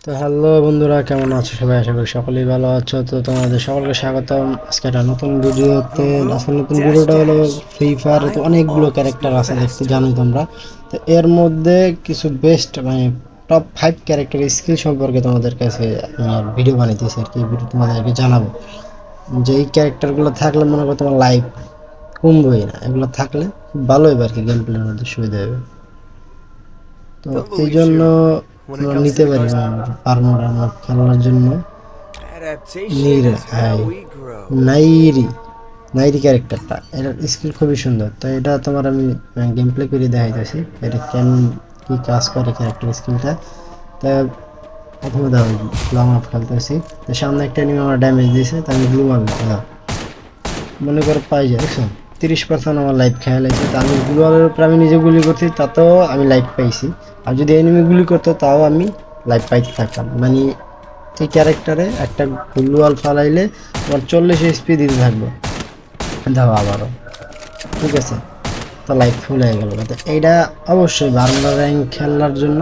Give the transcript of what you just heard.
তো হ্যালো বন্ধুরা, কেমন আছো সবাই? আশা করি সকলেই ভালো আছো। তো তোমাদের সকলকে স্বাগতম আজকে একটা নতুন ভিডিওতে। আসলে নতুন ভিডিওটা হলো ফ্রি ফায়ারে তো অনেকগুলো ক্যারেক্টার আছে দেখতে, জানোই তোমরা। তো এর মধ্যে কিছু বেস্ট মানে টপ 5 ক্যারেক্টার স্কিল সম্পর্কে তোমাদের কাছে ভিডিও বানাইতেছি আর কি। ভিডিও তোমাদেরকে জানাবো যে এই ক্যারেক্টারগুলো থাকলে মনে করো তোমার লাইফ কমবেই না, এগুলো থাকলে খুব ভালো হবে আর কি, গেম প্লের মধ্যে সুবিধা হবে। তো এই জন্য আমরা নিতে পারি আর্মার আমার খেলার জন্য নির নাইরি নাইরি ক্যারেক্টারটা, এটার স্কিল খুবই সুন্দর। তো এটা তোমার আমি গেম প্লে করে দেখাইতেছি এটা কেমন কি কাজ করে ক্যারেক্টার স্কিলটা। তা প্রথমে দাও লং আপ খেলতেছি, তো সামনে একটা এনিমি আমার ড্যামেজ দিয়েছে, তো আমি ব্লু মারলাম। দাও মনে করো পাই যায়, দেখছো 30% আমার লাইফ খেয়াল আছে। তা আমি ব্লু ওয়ালের উপর আমি নিজে গুলি করছি, তাতেও আমি লাইফ পাইছি। আর যদি এনিমি গুলি করতো তাও আমি লাইফ পাইতে থাকতাম। মানে এই ক্যারেক্টারে একটা ব্লু ওয়াল ফালাইলে তোমার 40 এসপি দিতে থাকবে। দাও আবারও, ঠিক আছে, তো লাইফ ফুল হয়ে গেল। তো এইটা অবশ্যই 12 র্যাঙ্ক খেলার জন্য